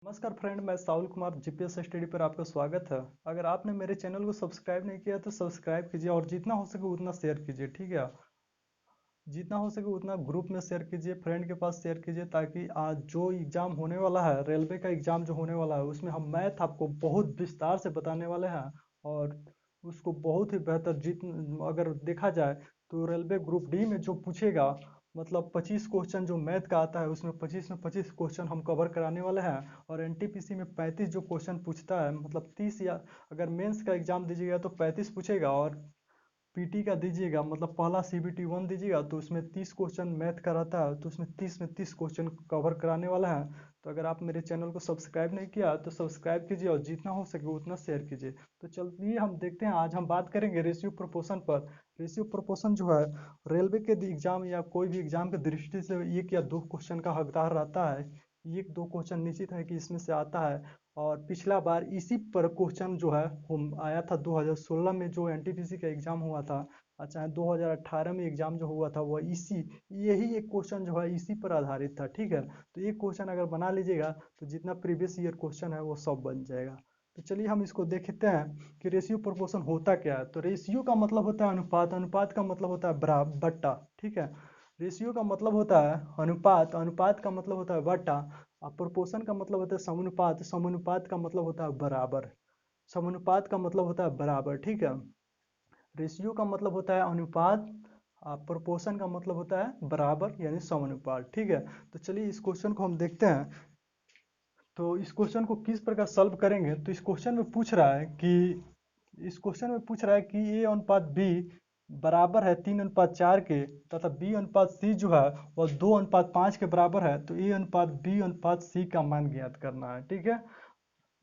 नमस्कार फ्रेंड, मैं साहुल Kumar GPS study पर आपका स्वागत है। अगर आपने मेरे चैनल को सब्सक्राइब नहीं किया तो सब्सक्राइब कीजिए और जितना हो सके उतना शेयर कीजिए, ठीक है। जितना हो सके उतना ग्रुप में शेयर कीजिए, फ्रेंड के पास शेयर कीजिए, ताकि आज जो एग्ज़ाम होने वाला है, रेलवे का एग्ज़ाम जो होने वाला है, उसमें हम मैथ आपको बहुत विस्तार से बताने वाले हैं। और उसको बहुत ही बेहतर अगर देखा जाए तो रेलवे ग्रुप डी में जो पूछेगा, मतलब 25 क्वेश्चन जो मैथ का आता है, उसमें 25 में 25 क्वेश्चन हम कवर कराने वाले हैं। और एनटीपीसी में 35 जो क्वेश्चन पूछता है, मतलब 30, या अगर मेंस का एग्ज़ाम दीजिएगा तो 35 पूछेगा। और पीटी का दीजिएगा, मतलब पहला सीबीटी 1 दीजिएगा तो उसमें 30 क्वेश्चन मैथ का रहता है, तो उसमें 30 में 30 क्वेश्चन कवर कराने वाला है। तो अगर आप मेरे चैनल को सब्सक्राइब नहीं किया तो सब्सक्राइब कीजिए और जितना हो सके उतना शेयर कीजिए। तो चलिए हम देखते हैं, आज हम बात करेंगे रेशियो प्रोपोर्शन पर। रेशियो प्रोपोर्शन जो है, रेलवे के एग्जाम या कोई भी एग्जाम की दृष्टि से एक या दो क्वेश्चन का हकदार रहता है। एक दो क्वेश्चन निश्चित है कि इसमें से आता है। और पिछला बार इसी पर क्वेश्चन जो है हम आया था 2016 में, जो एनटीपीसी का एग्जाम हुआ था। अच्छा, 2018 में एग्जाम जो हुआ था वो इसी यही एक क्वेश्चन जो है इसी पर आधारित था, ठीक है। तो एक क्वेश्चन अगर बना लीजिएगा तो जितना प्रीवियस ईयर क्वेश्चन है वो सब बन जाएगा। तो चलिए हम इसको देखते हैं कि रेशियो प्रोपोर्शन होता क्या है। तो रेशियो का मतलब होता है अनुपात, अनुपात का मतलब होता है बराबर बट्टा, ठीक है। रेशियो का मतलब होता है अनुपात, अनुपात का मतलब होता है बट्टा। और प्रोपोर्शन का मतलब होता है समानुपात, समानुपात का मतलब होता है बराबर, समानुपात का मतलब होता है बराबर, ठीक है। रेशियो का मतलब होता है अनुपात, प्रोपोर्शन का मतलब होता है बराबर यानी समानुपात, ठीक है। तो चलिए इस क्वेश्चन को हम देखते हैं। तो इस क्वेश्चन को किस प्रकार सॉल्व करेंगे, तो इस क्वेश्चन में पूछ रहा है कि ए अनुपात बी बराबर है 3:4 के, तथा बी अनुपात सी जो है वह 2:5 के बराबर है। तो ए अनुपात बी अनुपात सी का मान ज्ञात करना है, ठीक है।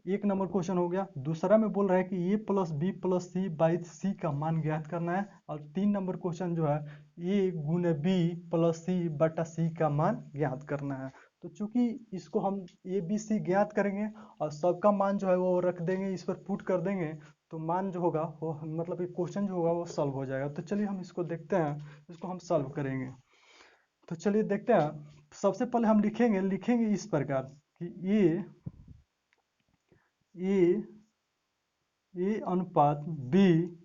एक नंबर क्वेश्चन हो गया। दूसरा में बोल रहा है कि A plus B plus C by C का मान ज्ञात करना है। और 3 नंबर क्वेश्चन जो है ए गुने बी प्लस सी बटा सी का मान ज्ञात करना है। तो चूंकि इसको हम ए बी सी ज्ञात करेंगे और सबका मान जो है वो रख देंगे, इस पर पुट कर देंगे, तो मान जो होगा वो, मतलब ये क्वेश्चन जो होगा वो सॉल्व हो जाएगा। तो चलिए हम इसको देखते हैं, इसको हम सॉल्व करेंगे। तो चलिए देखते हैं। सबसे पहले हम लिखेंगे इस प्रकार कि ए ए अनुपात बी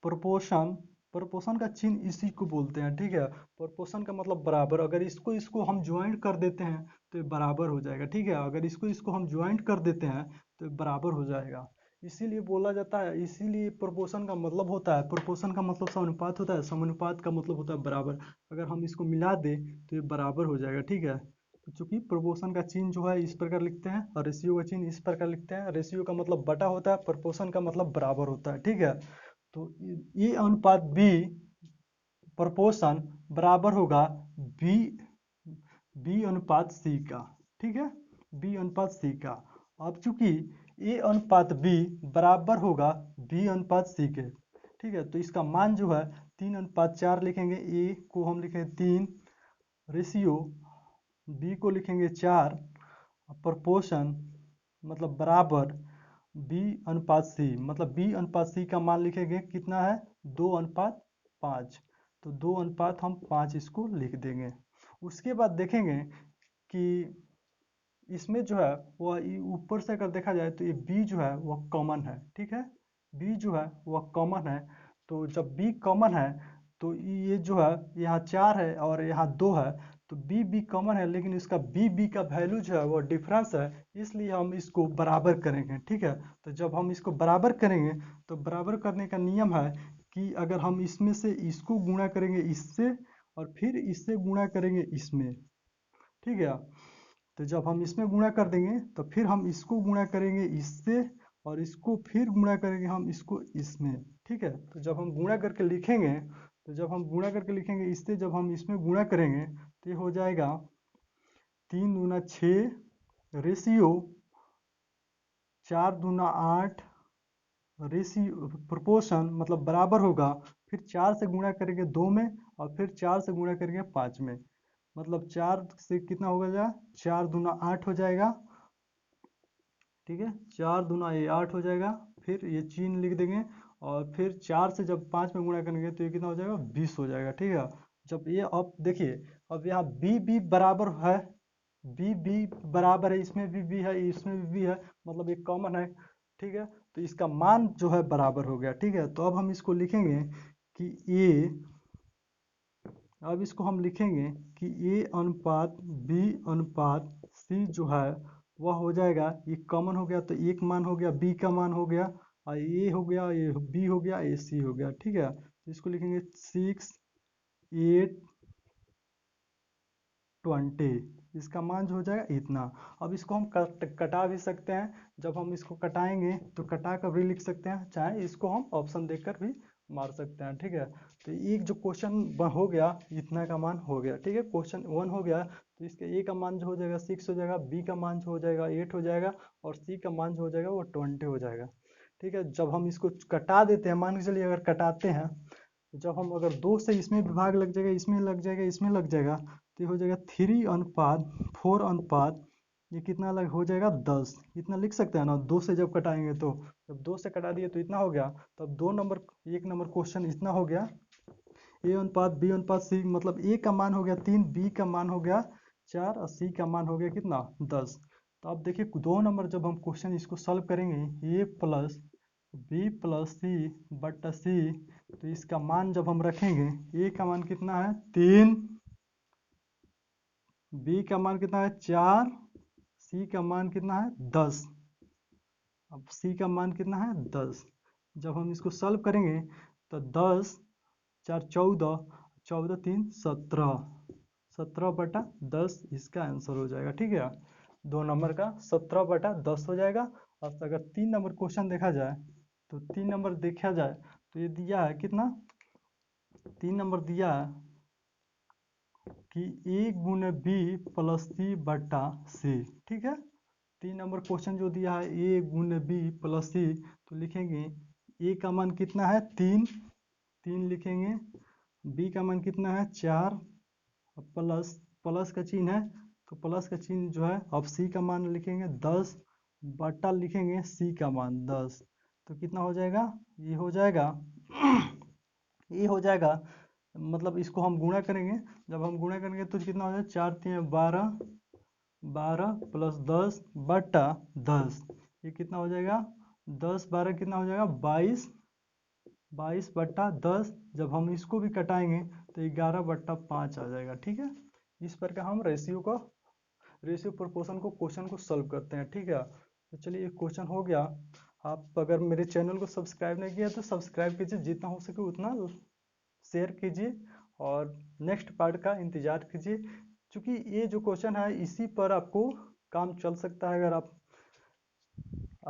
प्रोपोर्शन, प्रोपोर्शन का चिन्ह इसी को बोलते हैं, ठीक है। प्रोपोर्शन का मतलब बराबर, अगर इसको इसको हम ज्वाइंट कर देते हैं तो ये बराबर हो जाएगा, ठीक है। अगर इसको इसको हम ज्वाइंट कर देते हैं तो ये बराबर हो जाएगा। इसीलिए बोला जाता है, इसीलिए प्रोपोर्शन का मतलब होता है, प्रोपोर्शन का मतलब समानुपात होता है, समानुपात का मतलब होता है बराबर। अगर हम इसको मिला दें तो ये बराबर हो जाएगा, ठीक है। तो चूंकि प्रोपोर्शन का चिन्ह जो है इस प्रकार लिखते हैं और रेशियो का चिन्ह इस प्रकार लिखते हैं। रेशियो का मतलब बटा होता है, प्रोपोर्शन का मतलब बराबर होता है, ठीक है। तो ए अनुपात बी प्रोपोर्शन बराबर होगा बी बी अनुपात सी का, ठीक है, बी अनुपात सी का। अब चूंकि ए अनुपात बी बराबर होगा बी अनुपात सी के, ठीक है, तो इसका मान जो है 3:4 लिखेंगे। ए को हम लिखेंगे 3, रेशियो बी को लिखेंगे 4, प्रोपोर्शन मतलब बराबर बी अनुपात सी, मतलब बी अनुपात सी का मान लिखेंगे कितना है, 2:5। तो 2:5 इसको लिख देंगे। उसके बाद देखेंगे कि इसमें जो है वह ऊपर से अगर देखा जाए तो ये बी जो है वह कॉमन है, ठीक है। बी जो है वह कॉमन है। तो जब बी कॉमन है तो ये जो है यहाँ 4 है और यहाँ 2 है, तो बी बी कॉमन है, लेकिन इसका बी बी का वैल्यू जो है वो डिफरेंस है, इसलिए हम इसको बराबर करेंगे, ठीक है। तो जब हम इसको बराबर करेंगे तो बराबर करने का नियम है कि अगर हम इसमें से इसको गुणा करेंगे इससे और फिर इससे गुणा करेंगे इसमें, ठीक है। तो जब हम इसमें गुणा कर देंगे तो फिर हम इसको गुणा करेंगे इससे और इसको फिर गुणा करेंगे हम इसको इसमें, ठीक है। तो जब हम गुणा करके लिखेंगे, तो जब हम गुणा करके लिखेंगे इससे, जब हम इसमें गुणा करेंगे तो ये हो जाएगा 3×6 रेशियो 4×8 रेशियो प्रोपोर्शन मतलब बराबर होगा, फिर 4 से गुणा करेंगे 2 में और फिर 4 से गुणा करेंगे 5 में, मतलब 4 से कितना हो जाएगा, 4×8 हो जाएगा, ठीक है। 4×2 ये 8 हो जाएगा, फिर ये चिन्ह लिख देंगे और फिर 4 से जब 5 में गुणा करेंगे तो ये कितना हो जाएगा, 20 हो जाएगा, ठीक है। जब ये अब देखिए, अब यहाँ बी बी बराबर है बी बी बराबर है, इसमें भी बी है, इसमें भी बी है, मतलब एक कॉमन है, ठीक है। तो इसका मान जो है बराबर हो गया, ठीक है। तो अब हम इसको लिखेंगे कि ए, अब इसको हम लिखेंगे कि ए अनुपात बी अनुपात सी जो है वह हो जाएगा, ये कॉमन हो गया तो एक मान हो गया, बी का मान हो गया, और ए हो गया, ये बी हो गया, ए सी हो गया, ठीक है। तो इसको लिखेंगे 6 8 20, इसका मान जो हो जाएगा इतना। अब इसको हम कटा भी सकते हैं, जब हम इसको कटाएंगे तो कटा कर भी लिख सकते हैं, चाहे इसको हम ऑप्शन देकर भी मार सकते हैं, ठीक है। तो एक जो क्वेश्चन हो गया इतना का मान हो गया, ठीक है, क्वेश्चन 1 हो गया। तो इसके ए का मान जो हो जाएगा 6 हो जाएगा, बी का मान जो हो जाएगा 8 हो जाएगा, और सी का मान जो हो जाएगा वो 20 हो जाएगा, ठीक है। जब हम इसको कटा देते हैं, मान के चलिए अगर कटाते हैं, तो जब हम अगर 2 से इसमें विभाग लग जाएगा, इसमें लग जाएगा, इसमें लग जाएगा, तो ये हो जाएगा 3:4 अनुपात, ये कितना अलग हो जाएगा 10, इतना लिख सकते हैं ना। 2 से जब कटाएंगे तो जब 2 से कटा दिए तो इतना हो गया, तब 2 नंबर 1 नंबर क्वेश्चन इतना हो गया, ए अनुपात बी अनुपात सी, मतलब ए का मान हो गया 3, बी का मान हो गया 4, और सी का मान हो गया कितना 10। तो अब देखिए 2 नंबर जब हम क्वेश्चन इसको सॉल्व करेंगे, ए प्लस बी प्लस सी बटा सी, तो इसका मान जब हम रखेंगे, ए का मान कितना है 3, बी का मान कितना है 4, सी का मान कितना है 10। अब सी का मान कितना है 10, जब हम इसको सॉल्व करेंगे तो 10 4 14, 14 3 17, 17/10 इसका आंसर हो जाएगा, ठीक है। 2 नंबर का 17/10 हो जाएगा। और अगर 3 नंबर क्वेश्चन देखा जाए, तो 3 नंबर देखा जाए तो ये दिया है कितना, 3 नंबर दिया है कि ए गुने बी प्लस सी बटा सी, ठीक है। 3 नंबर क्वेश्चन जो दिया है ए गुने बी प्लस सी, तो लिखेंगे ए का मान कितना है 3, 3 लिखेंगे, बी का मान कितना है 4, प्लस प्लस का चिन्ह है, तो प्लस का चिन्ह जो है, अब सी का मान लिखेंगे 10 बटा लिखेंगे सी का मान 10, तो कितना हो जाएगा, ये हो जाएगा ये हो जाएगा, मतलब इसको हम गुणा करेंगे, जब हम गुणा करेंगे तो कितना हो जाएगा 4 3 12, 12 प्लस 10 बटा 10, ये कितना हो जाएगा 10 12 कितना हो जाएगा 22, 22/10, जब हम इसको भी कटाएंगे तो 11/5 आ जाएगा, ठीक है। इस प्रकार हम रेशियो प्रोपोर्शन को क्वेश्चन को सॉल्व करते हैं, ठीक है। तो चलिए एक क्वेश्चन हो गया। आप अगर मेरे चैनल को सब्सक्राइब नहीं किया तो सब्सक्राइब कीजिए, जितना हो सके उतना शेयर कीजिए, और नेक्स्ट पार्ट का इंतजार कीजिए, क्योंकि ये जो क्वेश्चन है इसी पर आपको काम चल सकता है। अगर आप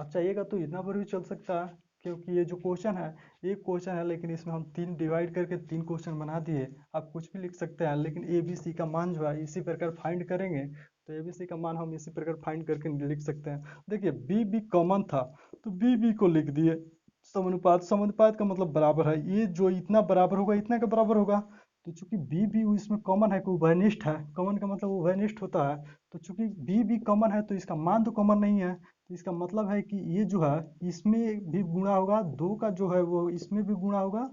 चाहिएगा तो इतना पर भी चल सकता है, क्योंकि ये जो क्वेश्चन है एक क्वेश्चन है, लेकिन इसमें हम 3 डिवाइड करके 3 क्वेश्चन बना दिए। आप कुछ भी लिख सकते हैं, लेकिन ए बी सी का मान जो है इसी प्रकार फाइंड करेंगे, तो ए बी सी का मान हम इसी प्रकार फाइंड करके लिख सकते हैं। देखिए बी बी कॉमन था, तो बी बी को लिख दिए, समानुपात, समानुपात का मतलब बराबर है, ये जो इतना बराबर होगा इतना का बराबर होगा। तो चूंकि बी बी इसमें कॉमन है कि उभयनिष्ठ है, कॉमन का मतलब उभयनिष्ठ होता है, तो चूंकि बी बी कॉमन है तो इसका मान तो कॉमन नहीं है, तो इसका मतलब है कि ये जो है इसमें भी गुणा होगा, 2 का जो है वो इसमें भी गुणा होगा,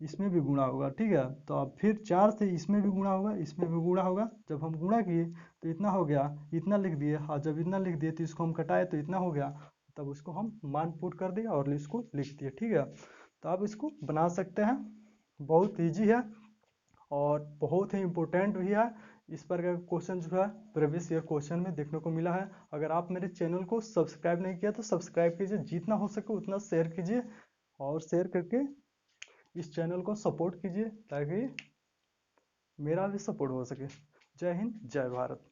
इसमें भी गुणा होगा, ठीक है। तो अब फिर 4 से इसमें भी गुणा होगा, इसमें भी गुणा होगा, जब हम गुणा किए तो इतना हो गया, इतना लिख दिए, और जब इतना लिख दिए तो इसको हम कटाए तो इतना हो गया, तब उसको हम मान पुट कर दिए और इसको लिख दिए, ठीक है। तो आप इसको बना सकते हैं, बहुत ईजी है और बहुत ही इम्पोर्टेंट भी है। इस पर का क्वेश्चन जो है प्रीवियस ईयर क्वेश्चन में देखने को मिला है। अगर आप मेरे चैनल को सब्सक्राइब नहीं किया तो सब्सक्राइब कीजिए, जितना हो सके उतना शेयर कीजिए, और शेयर करके इस चैनल को सपोर्ट कीजिए, ताकि मेरा भी सपोर्ट हो सके। जय हिंद, जय भारत।